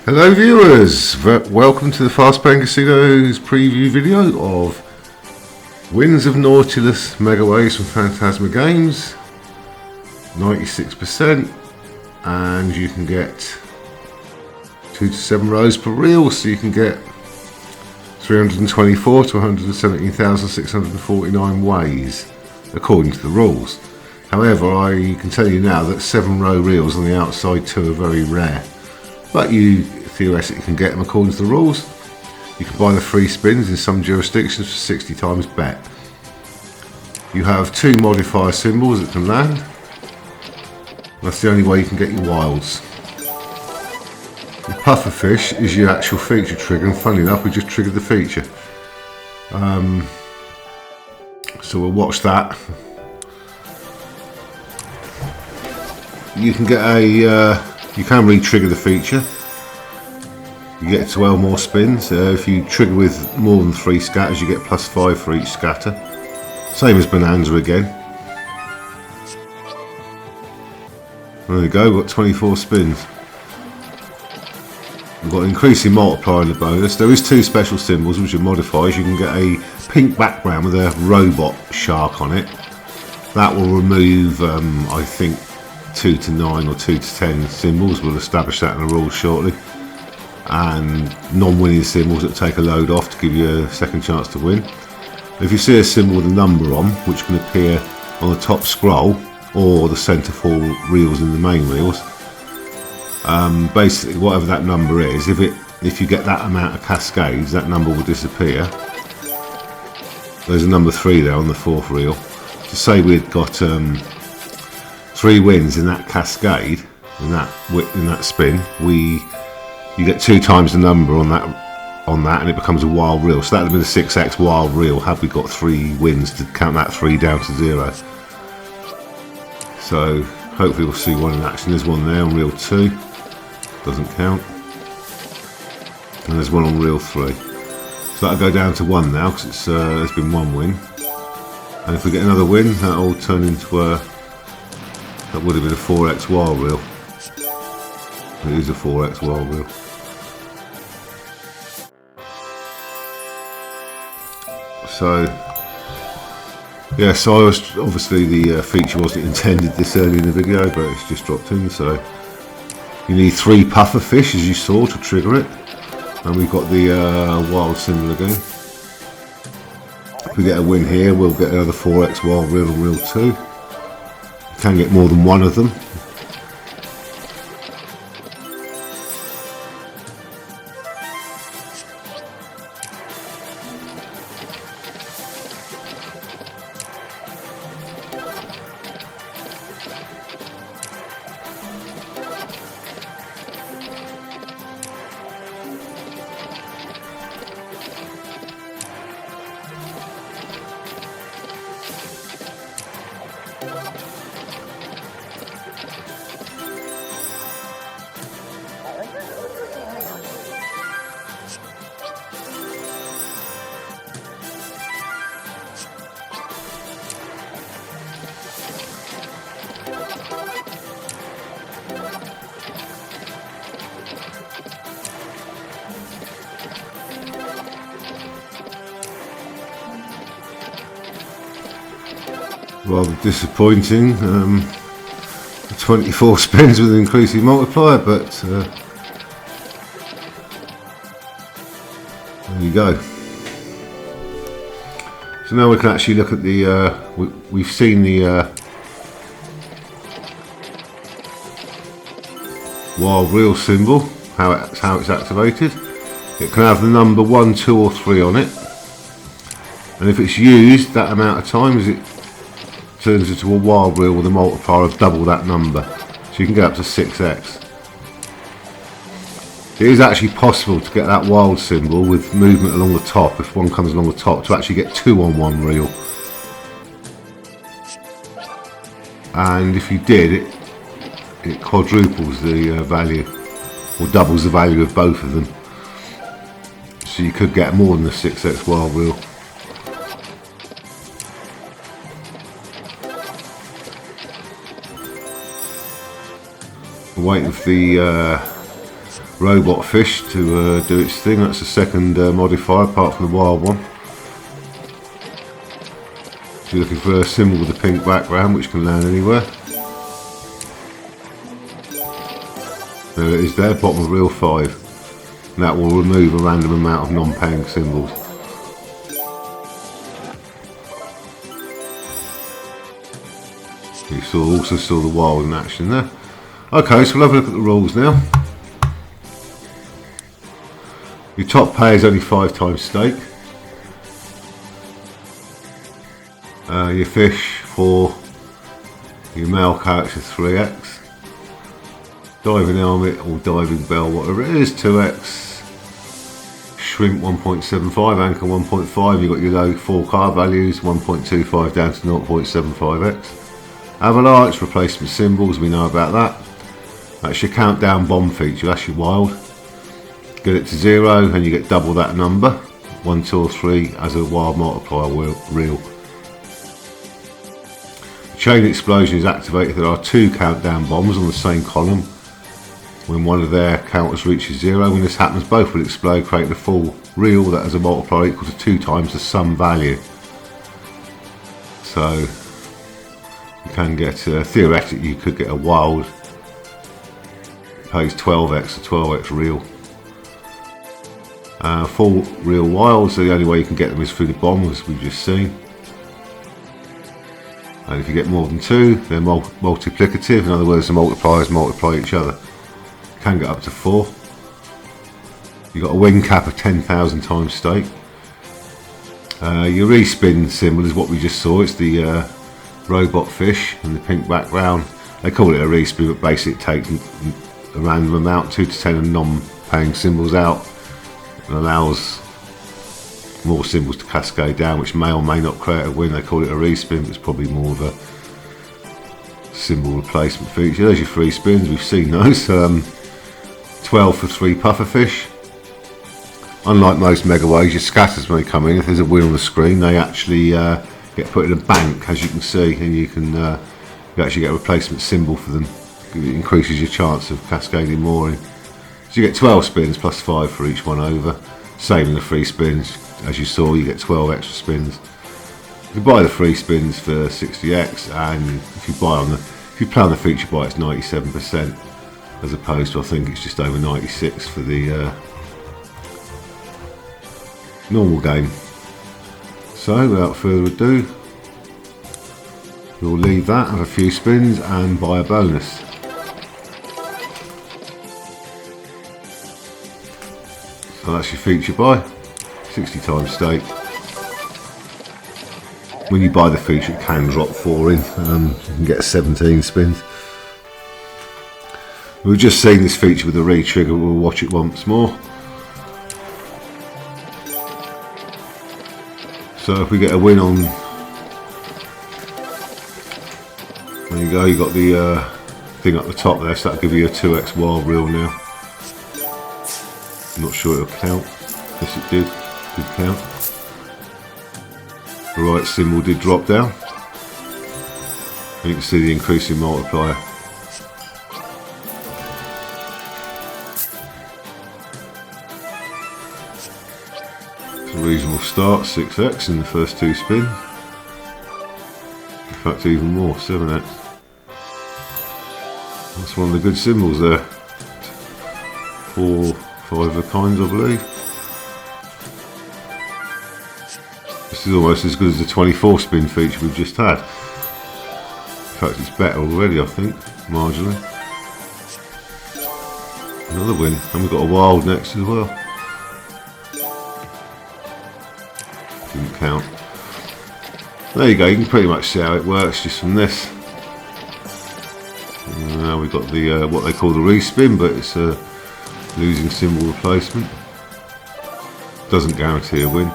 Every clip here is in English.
Hello viewers, welcome to the Fast Playing Casinos preview video of wins of Nautilus Megaways from Fantasma games, 96%, and you can get 2 to 7 rows per reel, so you can get 324 to 117,649 ways according to the rules. However, I can tell you now that 7 row reels on the outside too are very rare, but you theoretically can get them according to the rules. You can buy the free spins in some jurisdictions for 60 times bet. You have 2 modifier symbols that can land. That's the only way you can get your wilds. The puffer fish is your actual feature trigger, and funnily enough we just triggered the feature. So we'll watch that. You can get you can re-trigger the feature. You get 12 more spins. If you trigger with more than 3 scatters, you get +5 for each scatter. Same as Bonanza again. There we go, we've got 24 spins. We've got an increasing multiplier in the bonus. There is 2 special symbols which are modifiers. You can get a pink background with a robot shark on it. That will remove, I think, 2 to 9 or 2 to 10 symbols. We'll establish that in the rules shortly. And non-winning symbols that take a load off to give you a second chance to win. If you see a symbol with a number on, which can appear on the top scroll or the centre 4 reels in the main reels, basically whatever that number is, if you get that amount of cascades, that number will disappear. There's a number 3 there on the 4th reel. To say we'd got 3 wins in that cascade, in that spin, you get 2 times the number on that, and it becomes a wild reel. So that would have been a 6x wild reel had we got 3 wins to count that 3 down to 0. So hopefully we'll see one in action. There's one there on reel 2, doesn't count, and there's one on reel 3. So that'll go down to 1 now because there's been 1 win. And if we get another win, that'll turn into that would have been a 4x wild reel. It is a 4x wild reel. So yeah, so I was obviously the feature wasn't intended this early in the video, but it's just dropped in. So you need 3 puffer fish, as you saw, to trigger it, and we've got the wild symbol again. If we get a win here, we'll get another 4x wild reel on reel 2. You can get more than 1 of them. Rather disappointing. 24 spins with an increasing multiplier, but there you go. So now we can actually look at the we've seen the wild reel symbol, how it's activated. It can have the number 1, 2 or 3 on it, and if it's used that amount of times, it turns into a wild reel with a multiplier of double that number, so you can get up to 6x. It is actually possible to get that wild symbol with movement along the top, if one comes along the top, to actually get 2 on 1 reel. And if you did, it quadruples the value, or doubles the value of both of them. So you could get more than the 6x wild reel. Waiting for the robot fish to do its thing. That's the second modifier apart from the wild one. So you're looking for a symbol with a pink background which can land anywhere. There it is there, bottom of reel 5. And that will remove a random amount of non-paying symbols. You also saw the wild in action there. Okay, so we'll have a look at the rules now. Your top pay is only 5 times stake. Your fish for your male character 3x. Diving helmet or diving bell, whatever it is, 2x. Shrimp 1.75, anchor 1.5. You've got your low 4 card values, 1.25 down to 0.75x. Avalanche, replacement symbols, we know about that. That's your countdown bomb feature, that's your wild. Get it to 0 and you get double that number, 1, 2 or 3 as a wild multiplier reel. Chain explosion is activated. There are 2 countdown bombs on the same column. When one of their counters reaches 0, when this happens both will explode, creating a full reel that has a multiplier equal to 2 times the sum value. So you can get, theoretically you could get a wild, pays 12x, a 12x reel. Full reel wilds, so the only way you can get them is through the bomb, as we've just seen. And if you get more than 2, they're multiplicative, in other words the multipliers multiply each other. You can get up to 4. You've got a win cap of 10,000 times stake. Your respin symbol is what we just saw, it's the robot fish and the pink background. They call it a respin, but basically it takes a random amount, 2 to 10 of non-paying symbols out, and allows more symbols to cascade down, which may or may not create a win. They call it a respin, but it's probably more of a symbol replacement feature. There's your 3 spins, we've seen those. 12 for 3 pufferfish. Unlike most Megaways, your scatters may come in. If there's a win on the screen, they actually get put in a bank, as you can see, and you can you actually get a replacement symbol for them. It increases your chance of cascading more in. So you get 12 spins plus 5 for each one over. Same in the 3 spins. As you saw, you get 12 extra spins. You can buy the 3 spins for 60x, and if you play on the feature buy, it's 97%, as opposed to I think it's just over 96 for the normal game. So without further ado, we'll leave that, have a few spins and buy a bonus. So that's your feature buy, 60 times stake. When you buy the feature it can drop 4 in, you can get 17 spins. We've just seen this feature with the re-trigger, we'll watch it once more. So if we get a win on, there you go, you got the thing up the top there, so that'll give you a 2x wild reel now. I'm not sure it'll count. Yes it did count. The right symbol did drop down. And you can see the increasing multiplier. It's a reasonable start, 6x in the first 2 spins. In fact even more, 7x. That's one of the good symbols there. 4, 5 of a kind, I believe. This is almost as good as the 24 spin feature we've just had. In fact it's better already, I think, marginally. Another win, and we've got a wild next as well. Didn't count. There you go, you can pretty much see how it works just from this. Now we've got the what they call the respin, but it's a losing symbol replacement. Doesn't guarantee a win.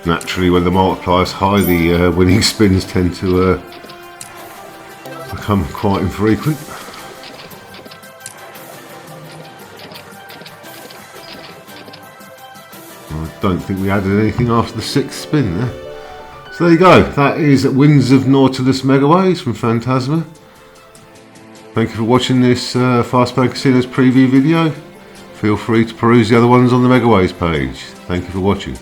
Naturally, when the multiplier is high, the winning spins tend to become quite infrequent. I don't think we added anything after the 6th spin there. So there you go, that is Winds of Nautilus Megaways from Fantasma. Thank you for watching this Fastpaid Casinos preview video. Feel free to peruse the other ones on the Megaways page. Thank you for watching.